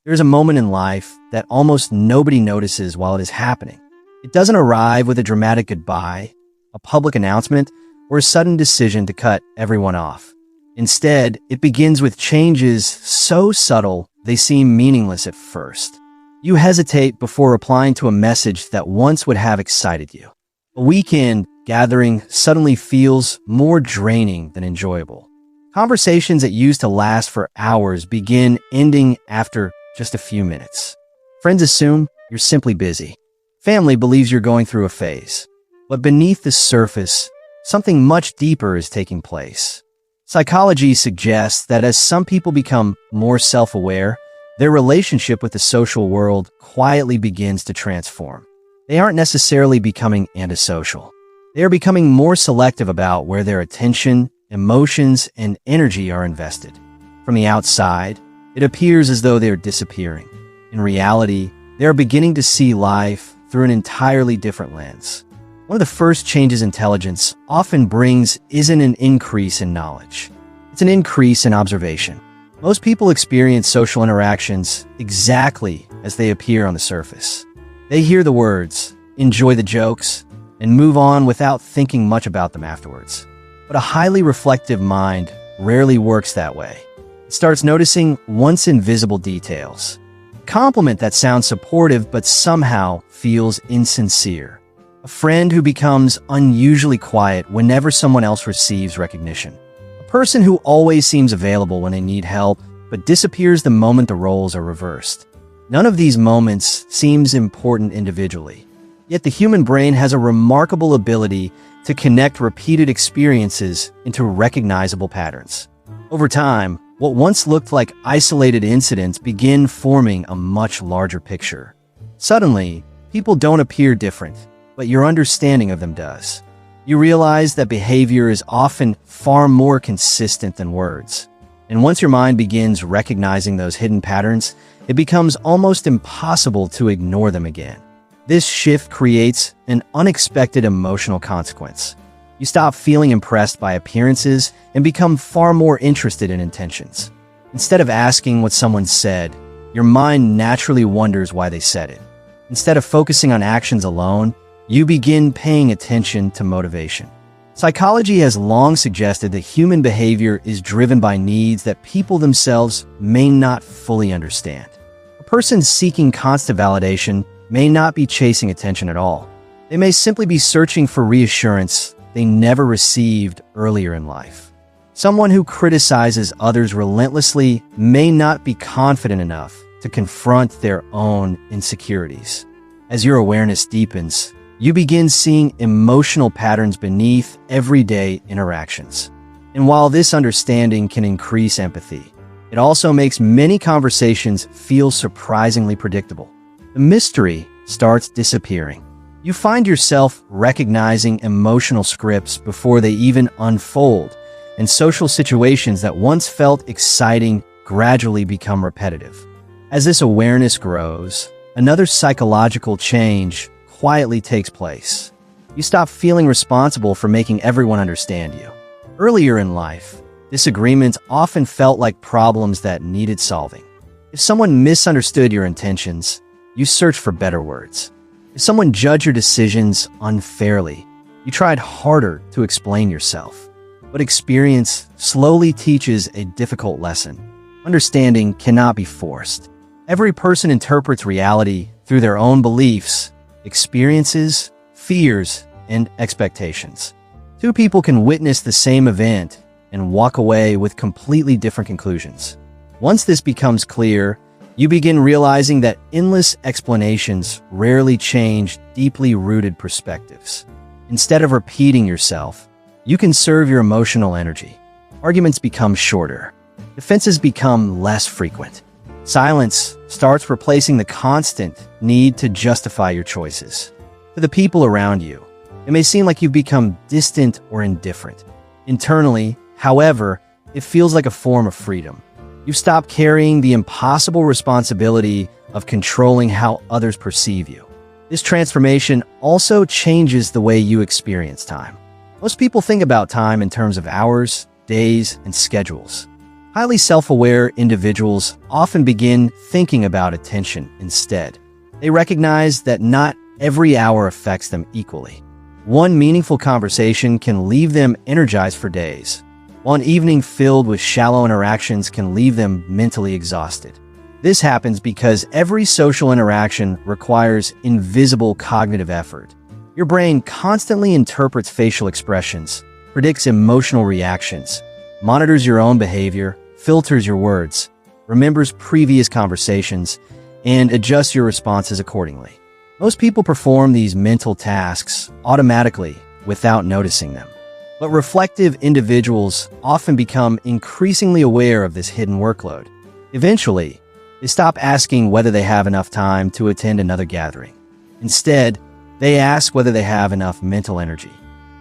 There's a moment in life that almost nobody notices while it is happening. It doesn't arrive with a dramatic goodbye, a public announcement, or a sudden decision to cut everyone off. Instead, it begins with changes so subtle they seem meaningless at first. You hesitate before replying to a message that once would have excited you. A weekend gathering suddenly feels more draining than enjoyable. Conversations that used to last for hours begin ending after just a few minutes. Friends assume you're simply busy. Family believes you're going through a phase. But beneath the surface, something much deeper is taking place. Psychology suggests that as some people become more self-aware, their relationship with the social world quietly begins to transform. They aren't necessarily becoming antisocial. They are becoming more selective about where their attention, emotions, and energy are invested. From the outside, it appears as though they are disappearing. In reality, they are beginning to see life through an entirely different lens. One of the first changes intelligence often brings isn't an increase in knowledge. It's an increase in observation. Most people experience social interactions exactly as they appear on the surface. They hear the words, enjoy the jokes, and move on without thinking much about them afterwards. But a highly reflective mind rarely works that way. It starts noticing once invisible details. A compliment that sounds supportive but somehow feels insincere. A friend who becomes unusually quiet whenever someone else receives recognition. A person who always seems available when they need help, but disappears the moment the roles are reversed. None of these moments seems important individually. Yet the human brain has a remarkable ability to connect repeated experiences into recognizable patterns. Over time, what once looked like isolated incidents begin forming a much larger picture. Suddenly, people don't appear different, but your understanding of them does. You realize that behavior is often far more consistent than words. And once your mind begins recognizing those hidden patterns, it becomes almost impossible to ignore them again. This shift creates an unexpected emotional consequence. You stop feeling impressed by appearances and become far more interested in intentions. Instead of asking what someone said, your mind naturally wonders why they said it. Instead of focusing on actions alone, you begin paying attention to motivation. Psychology has long suggested that human behavior is driven by needs that people themselves may not fully understand. A person seeking constant validation may not be chasing attention at all. They may simply be searching for reassurance they never received earlier in life. Someone who criticizes others relentlessly may not be confident enough to confront their own insecurities. As your awareness deepens, you begin seeing emotional patterns beneath everyday interactions. And while this understanding can increase empathy, it also makes many conversations feel surprisingly predictable. The mystery starts disappearing. You find yourself recognizing emotional scripts before they even unfold, and social situations that once felt exciting gradually become repetitive. As this awareness grows, another psychological change quietly takes place. You stop feeling responsible for making everyone understand you. Earlier in life, disagreements often felt like problems that needed solving. If someone misunderstood your intentions, you searched for better words. If someone judged your decisions unfairly, you tried harder to explain yourself. But experience slowly teaches a difficult lesson. Understanding cannot be forced. Every person interprets reality through their own beliefs, experiences, fears, and expectations. Two people can witness the same event and walk away with completely different conclusions. Once this becomes clear, you begin realizing that endless explanations rarely change deeply rooted perspectives. Instead of repeating yourself, you conserve your emotional energy. Arguments become shorter. Defenses become less frequent. Silence starts replacing the constant need to justify your choices. To the people around you, it may seem like you've become distant or indifferent. Internally, however, it feels like a form of freedom. You've stopped carrying the impossible responsibility of controlling how others perceive you. This transformation also changes the way you experience time. Most people think about time in terms of hours, days, and schedules. Highly self-aware individuals often begin thinking about attention instead. They recognize that not every hour affects them equally. One meaningful conversation can leave them energized for days, while an evening filled with shallow interactions can leave them mentally exhausted. This happens because every social interaction requires invisible cognitive effort. Your brain constantly interprets facial expressions, predicts emotional reactions, monitors your own behavior, filters your words, remembers previous conversations, and adjusts your responses accordingly. Most people perform these mental tasks automatically without noticing them. But reflective individuals often become increasingly aware of this hidden workload. Eventually, they stop asking whether they have enough time to attend another gathering. Instead, they ask whether they have enough mental energy.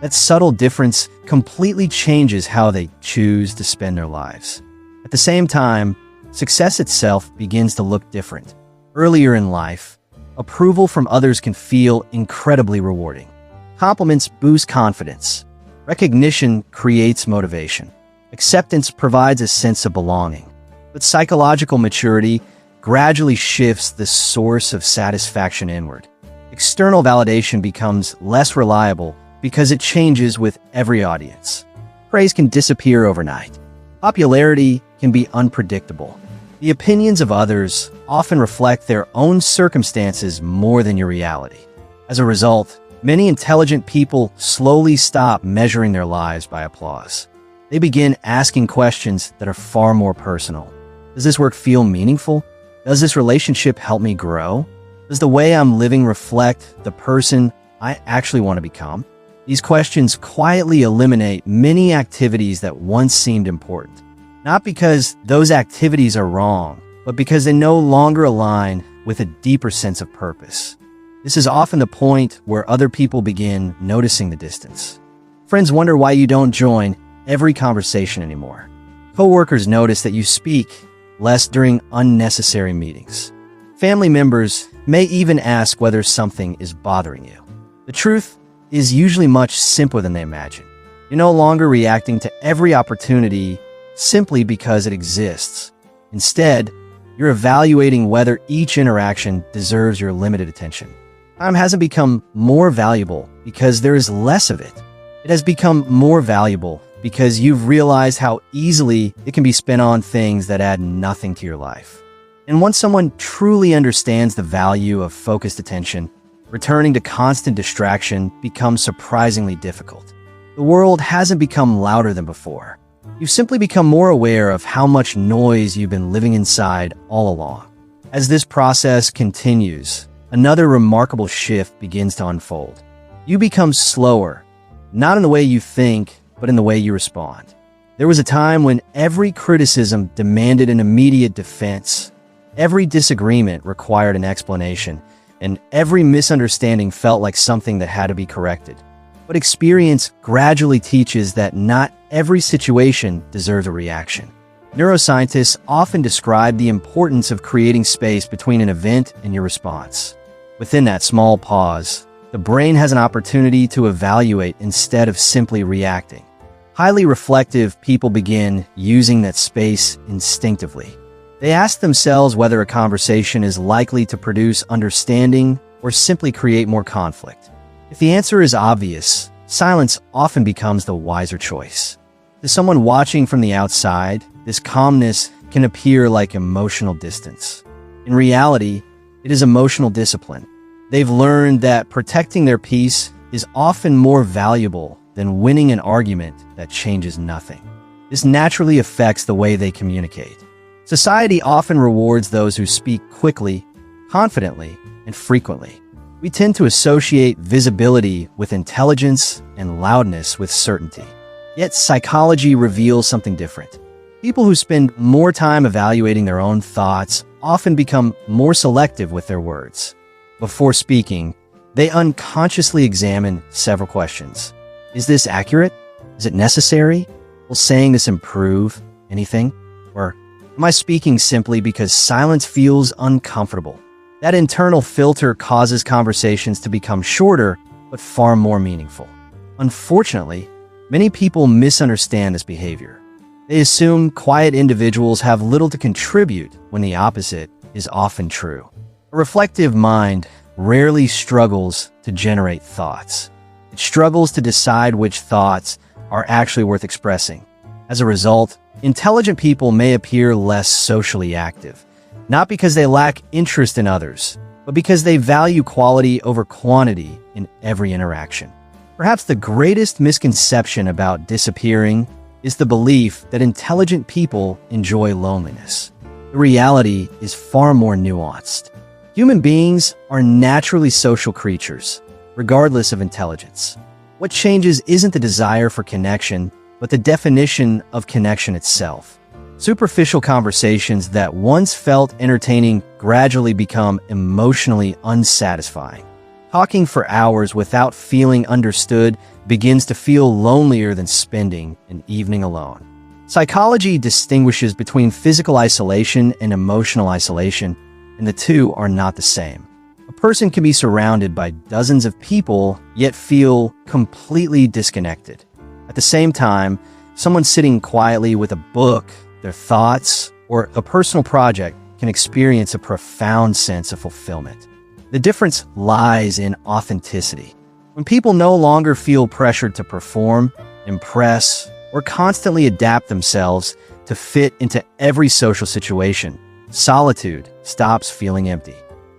That subtle difference completely changes how they choose to spend their lives. At the same time, success itself begins to look different. Earlier in life, approval from others can feel incredibly rewarding. Compliments boost confidence. Recognition creates motivation. Acceptance provides a sense of belonging. But psychological maturity gradually shifts the source of satisfaction inward. External validation becomes less reliable because it changes with every audience. Praise can disappear overnight. Popularity can be unpredictable. The opinions of others often reflect their own circumstances more than your reality. As a result, many intelligent people slowly stop measuring their lives by applause. They begin asking questions that are far more personal. Does this work feel meaningful? Does this relationship help me grow? Does the way I'm living reflect the person I actually want to become? These questions quietly eliminate many activities that once seemed important. Not because those activities are wrong, but because they no longer align with a deeper sense of purpose. This is often the point where other people begin noticing the distance. Friends wonder why you don't join every conversation anymore. Coworkers notice that you speak less during unnecessary meetings. Family members may even ask whether something is bothering you. The truth is usually much simpler than they imagine. You're no longer reacting to every opportunity simply because it exists. Instead, you're evaluating whether each interaction deserves your limited attention. Time hasn't become more valuable because there is less of it. It has become more valuable because you've realized how easily it can be spent on things that add nothing to your life. And once someone truly understands the value of focused attention, returning to constant distraction becomes surprisingly difficult. The world hasn't become louder than before. You've simply become more aware of how much noise you've been living inside all along. As this process continues, another remarkable shift begins to unfold. You become slower, not in the way you think, but in the way you respond. There was a time when every criticism demanded an immediate defense. Every disagreement required an explanation, and every misunderstanding felt like something that had to be corrected. But experience gradually teaches that not every situation deserves a reaction. Neuroscientists often describe the importance of creating space between an event and your response. Within that small pause, the brain has an opportunity to evaluate instead of simply reacting. Highly reflective people begin using that space instinctively. They ask themselves whether a conversation is likely to produce understanding or simply create more conflict. If the answer is obvious, silence often becomes the wiser choice. To someone watching from the outside, this calmness can appear like emotional distance. In reality, it is emotional discipline. They've learned that protecting their peace is often more valuable than winning an argument that changes nothing. This naturally affects the way they communicate. Society often rewards those who speak quickly, confidently, and frequently. We tend to associate visibility with intelligence and loudness with certainty. Yet psychology reveals something different. People who spend more time evaluating their own thoughts often become more selective with their words. Before speaking, they unconsciously examine several questions. Is this accurate? Is it necessary? Will saying this improve anything? Or am I speaking simply because silence feels uncomfortable? That internal filter causes conversations to become shorter, but far more meaningful. Unfortunately, many people misunderstand this behavior. They assume quiet individuals have little to contribute when the opposite is often true. A reflective mind rarely struggles to generate thoughts. It struggles to decide which thoughts are actually worth expressing. As a result, intelligent people may appear less socially active, not because they lack interest in others, but because they value quality over quantity in every interaction. Perhaps the greatest misconception about disappearing is the belief that intelligent people enjoy loneliness. The reality is far more nuanced. Human beings are naturally social creatures, regardless of intelligence. What changes isn't the desire for connection, but the definition of connection itself. Superficial conversations that once felt entertaining gradually become emotionally unsatisfying. Talking for hours without feeling understood begins to feel lonelier than spending an evening alone. Psychology distinguishes between physical isolation and emotional isolation, and the two are not the same. A person can be surrounded by dozens of people, yet feel completely disconnected. At the same time, someone sitting quietly with a book, their thoughts, or a personal project can experience a profound sense of fulfillment. The difference lies in authenticity. When people no longer feel pressured to perform, impress, or constantly adapt themselves to fit into every social situation, solitude stops feeling empty.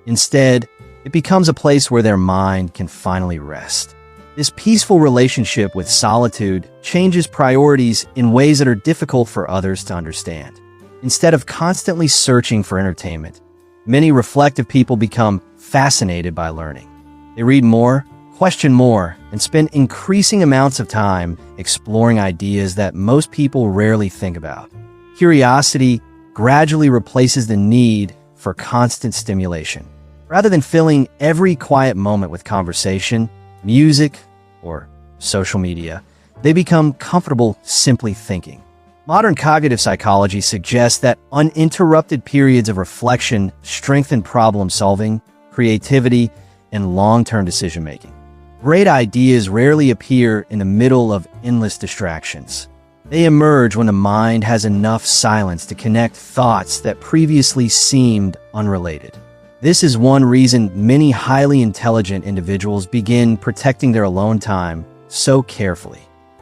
Instead, it becomes a place where their mind can finally rest. This peaceful relationship with solitude changes priorities in ways that are difficult for others to understand. Instead of constantly searching for entertainment, many reflective people become fascinated by learning. They read more, question more, and spend increasing amounts of time exploring ideas that most people rarely think about. Curiosity gradually replaces the need for constant stimulation. Rather than filling every quiet moment with conversation, music, or social media, they become comfortable simply thinking. Modern cognitive psychology suggests that uninterrupted periods of reflection strengthen problem-solving, creativity, and long-term decision-making. Great ideas rarely appear in the middle of endless distractions. They emerge when the mind has enough silence to connect thoughts that previously seemed unrelated. This is one reason many highly intelligent individuals begin protecting their alone time so carefully.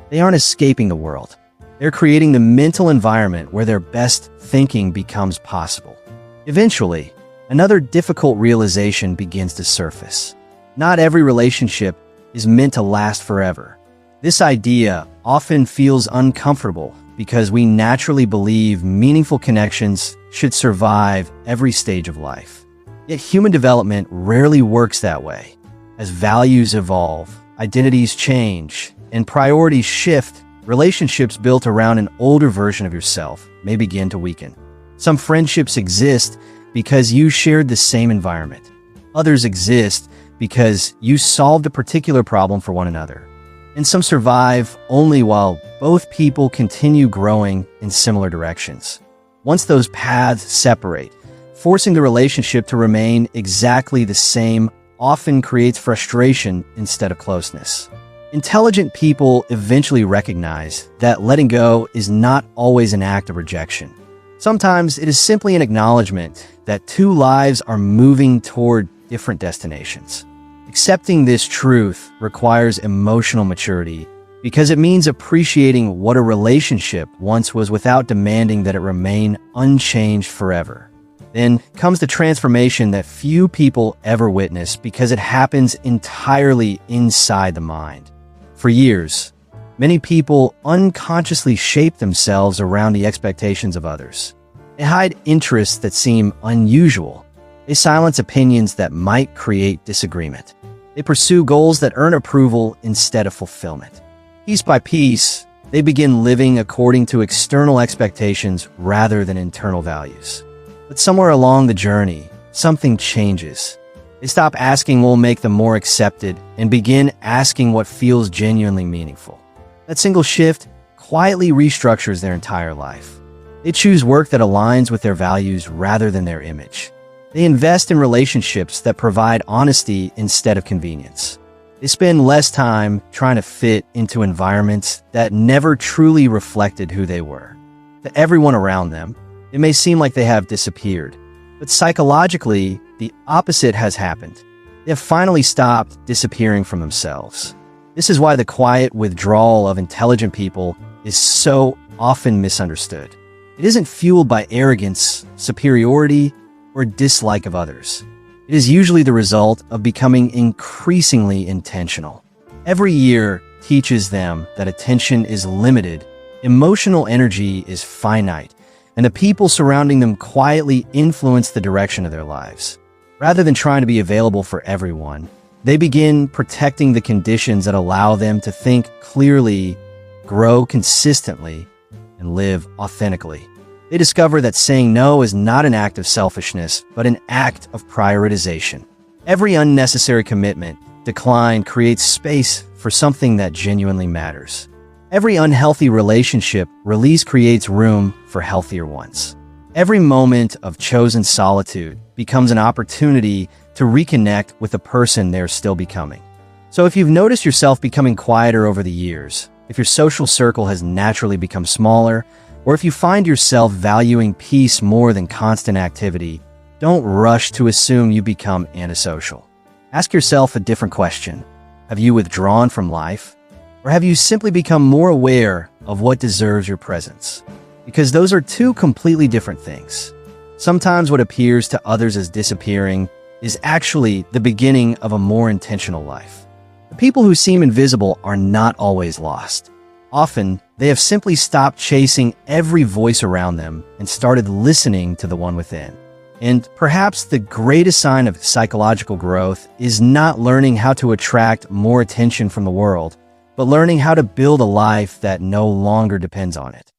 They aren't escaping the world. They're creating the mental environment where their best thinking becomes possible. Eventually, another difficult realization begins to surface. Not every relationship is meant to last forever. This idea often feels uncomfortable because we naturally believe meaningful connections should survive every stage of life. Yet human development rarely works that way. As values evolve, identities change, and priorities shift, relationships built around an older version of yourself may begin to weaken. Some friendships exist because you shared the same environment. Others exist because you solved a particular problem for one another. And some survive only while both people continue growing in similar directions. Once those paths separate, forcing the relationship to remain exactly the same often creates frustration instead of closeness. Intelligent people eventually recognize that letting go is not always an act of rejection. Sometimes it is simply an acknowledgement that two lives are moving toward different destinations. Accepting this truth requires emotional maturity because it means appreciating what a relationship once was without demanding that it remain unchanged forever. Then comes the transformation that few people ever witness because it happens entirely inside the mind. For years, many people unconsciously shape themselves around the expectations of others. They hide interests that seem unusual. They silence opinions that might create disagreement. They pursue goals that earn approval instead of fulfillment. Piece by piece, they begin living according to external expectations rather than internal values. But somewhere along the journey, something changes. They stop asking what will make them more accepted and begin asking what feels genuinely meaningful. That single shift quietly restructures their entire life. They choose work that aligns with their values rather than their image. They invest in relationships that provide honesty instead of convenience. They spend less time trying to fit into environments that never truly reflected who they were. To everyone around them, it may seem like they have disappeared. But psychologically, the opposite has happened. They have finally stopped disappearing from themselves. This is why the quiet withdrawal of intelligent people is so often misunderstood. It isn't fueled by arrogance, superiority, or dislike of others. It is usually the result of becoming increasingly intentional. Every year teaches them that attention is limited, emotional energy is finite, and the people surrounding them quietly influence the direction of their lives. Rather than trying to be available for everyone, they begin protecting the conditions that allow them to think clearly, grow consistently, and live authentically. They discover that saying no is not an act of selfishness, but an act of prioritization. Every unnecessary commitment, decline creates space for something that genuinely matters. Every unhealthy relationship release creates room for healthier ones. Every moment of chosen solitude becomes an opportunity to reconnect with the person they're still becoming. So if you've noticed yourself becoming quieter over the years, if your social circle has naturally become smaller, or if you find yourself valuing peace more than constant activity, don't rush to assume you become antisocial. Ask yourself a different question. Have you withdrawn from life? Or have you simply become more aware of what deserves your presence? Because those are two completely different things. Sometimes what appears to others as disappearing is actually the beginning of a more intentional life. The people who seem invisible are not always lost. Often, they have simply stopped chasing every voice around them and started listening to the one within. And perhaps the greatest sign of psychological growth is not learning how to attract more attention from the world, but learning how to build a life that no longer depends on it.